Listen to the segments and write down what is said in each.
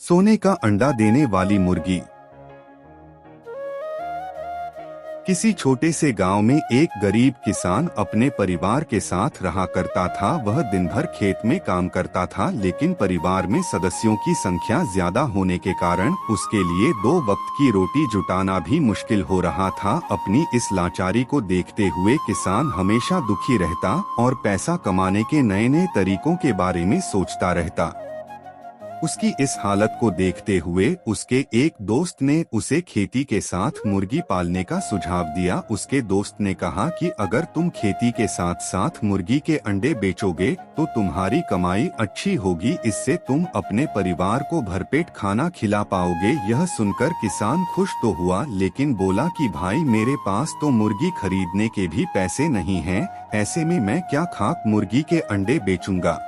सोने का अंडा देने वाली मुर्गी। किसी छोटे से गांव में एक गरीब किसान अपने परिवार के साथ रहा करता था। वह दिन भर खेत में काम करता था, लेकिन परिवार में सदस्यों की संख्या ज्यादा होने के कारण उसके लिए 2 वक्त की रोटी जुटाना भी मुश्किल हो रहा था। अपनी इस लाचारी को देखते हुए किसान हमेशा दुखी रहता और पैसा कमाने के नए नए तरीकों के बारे में सोचता रहता। उसकी इस हालत को देखते हुए उसके एक दोस्त ने उसे खेती के साथ मुर्गी पालने का सुझाव दिया। उसके दोस्त ने कहा कि अगर तुम खेती के साथ साथ मुर्गी के अंडे बेचोगे तो तुम्हारी कमाई अच्छी होगी, इससे तुम अपने परिवार को भरपेट खाना खिला पाओगे। यह सुनकर किसान खुश तो हुआ, लेकिन बोला कि भाई, मेरे पास तो मुर्गी खरीदने के भी पैसे नहीं हैं, ऐसे में मैं क्या खाक मुर्गी के अंडे बेचूंगा।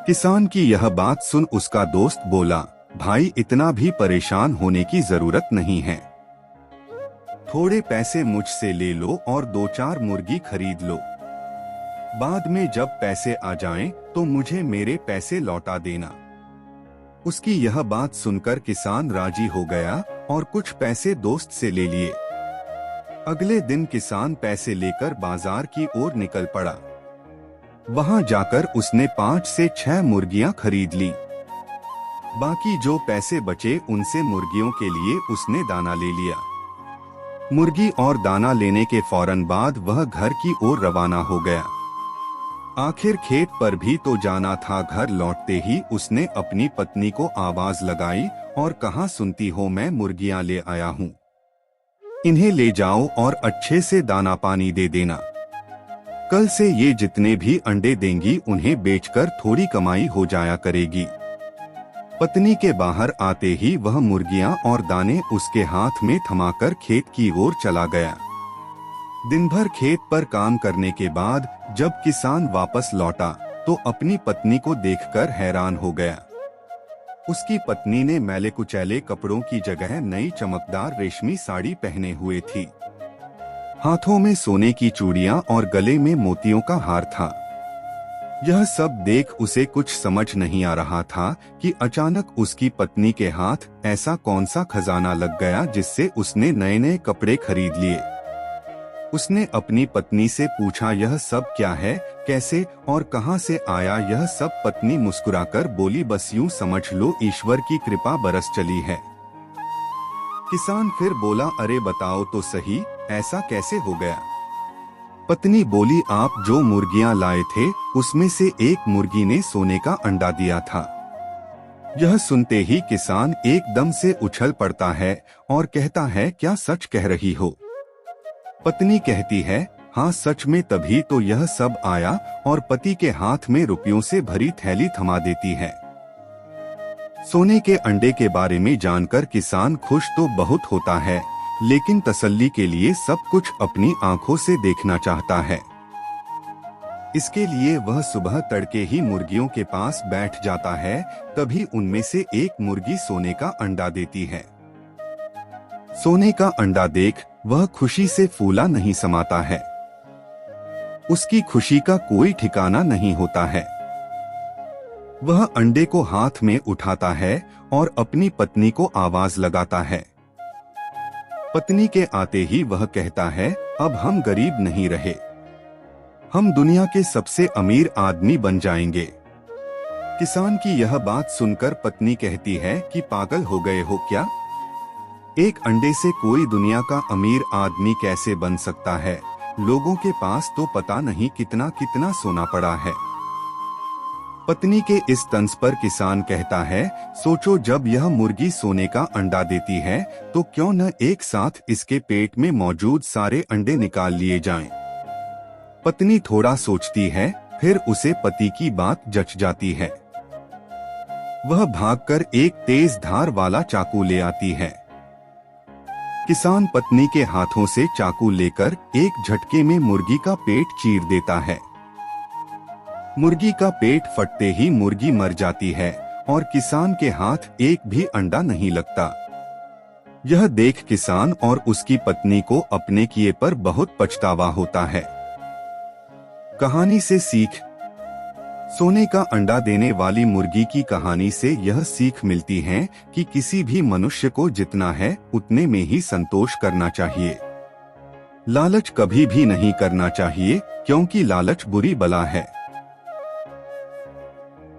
किसान की यह बात सुन उसका दोस्त बोला, भाई, इतना भी परेशान होने की जरूरत नहीं है। थोड़े पैसे मुझसे ले लो और 2-4 मुर्गी खरीद लो। बाद में जब पैसे आ जाएं तो मुझे मेरे पैसे लौटा देना। उसकी यह बात सुनकर किसान राजी हो गया और कुछ पैसे दोस्त से ले लिए। अगले दिन किसान पैसे लेकर बाजार की ओर निकल पड़ा। वहां जाकर उसने 5 से 6 मुर्गियां खरीद ली। बाकी जो पैसे बचे उनसे मुर्गियों के लिए उसने दाना ले लिया। मुर्गी और दाना लेने के फौरन बाद वह घर की ओर रवाना हो गया। आखिर खेत पर भी तो जाना था। घर लौटते ही उसने अपनी पत्नी को आवाज लगाई और कहा, सुनती हो, मैं मुर्गियां ले आया हूँ, इन्हें ले जाओ और अच्छे से दाना पानी दे देना। कल से ये जितने भी अंडे देंगी उन्हें बेचकर थोड़ी कमाई हो जाया करेगी। पत्नी के बाहर आते ही वह मुर्गियां और दाने उसके हाथ में थमाकर खेत की ओर चला गया। दिन भर खेत पर काम करने के बाद जब किसान वापस लौटा तो अपनी पत्नी को देखकर हैरान हो गया। उसकी पत्नी ने मैले कुचैले कपड़ों की जगह नई चमकदार रेशमी साड़ी पहने हुए थी। हाथों में सोने की चूड़ियां और गले में मोतियों का हार था। यह सब देख उसे कुछ समझ नहीं आ रहा था कि अचानक उसकी पत्नी के हाथ ऐसा कौन सा खजाना लग गया जिससे उसने नए नए कपड़े खरीद लिए। उसने अपनी पत्नी से पूछा, यह सब क्या है, कैसे और कहां से आया यह सब। पत्नी मुस्कुराकर बोली, बस यूं समझ लो, ईश्वर की कृपा बरस चली है। किसान फिर बोला, अरे बताओ तो सही, ऐसा कैसे हो गया। पत्नी बोली, आप जो मुर्गियां लाए थे उसमें से एक मुर्गी ने सोने का अंडा दिया था। यह सुनते ही किसान एकदम से उछल पड़ता है और कहता है, क्या सच कह रही हो। पत्नी कहती है, हाँ सच में, तभी तो यह सब आया, और पति के हाथ में रुपयों से भरी थैली थमा देती है। सोने के अंडे के बारे में जानकर किसान खुश तो बहुत होता है, लेकिन तसल्ली के लिए सब कुछ अपनी आंखों से देखना चाहता है। इसके लिए वह सुबह तड़के ही मुर्गियों के पास बैठ जाता है। तभी उनमें से एक मुर्गी सोने का अंडा देती है। सोने का अंडा देख वह खुशी से फूला नहीं समाता है। उसकी खुशी का कोई ठिकाना नहीं होता है। वह अंडे को हाथ में उठाता है और अपनी पत्नी को आवाज लगाता है। पत्नी के आते ही वह कहता है, अब हम गरीब नहीं रहे, हम दुनिया के सबसे अमीर आदमी बन जाएंगे। किसान की यह बात सुनकर पत्नी कहती है कि पागल हो गए हो क्या, एक अंडे से कोई दुनिया का अमीर आदमी कैसे बन सकता है। लोगों के पास तो पता नहीं कितना कितना सोना पड़ा है। पत्नी के इस तंज पर किसान कहता है, सोचो, जब यह मुर्गी सोने का अंडा देती है तो क्यों न एक साथ इसके पेट में मौजूद सारे अंडे निकाल लिए जाएं। पत्नी थोड़ा सोचती है, फिर उसे पति की बात जच जाती है। वह भागकर एक तेज धार वाला चाकू ले आती है। किसान पत्नी के हाथों से चाकू लेकर एक झटके में मुर्गी का पेट चीर देता है। मुर्गी का पेट फटते ही मुर्गी मर जाती है और किसान के हाथ एक भी अंडा नहीं लगता। यह देख किसान और उसकी पत्नी को अपने किए पर बहुत पछतावा होता है। कहानी से सीख, सोने का अंडा देने वाली मुर्गी की कहानी से यह सीख मिलती है कि किसी भी मनुष्य को जितना है उतने में ही संतोष करना चाहिए। लालच कभी भी नहीं करना चाहिए, क्योंकि लालच बुरी बला है।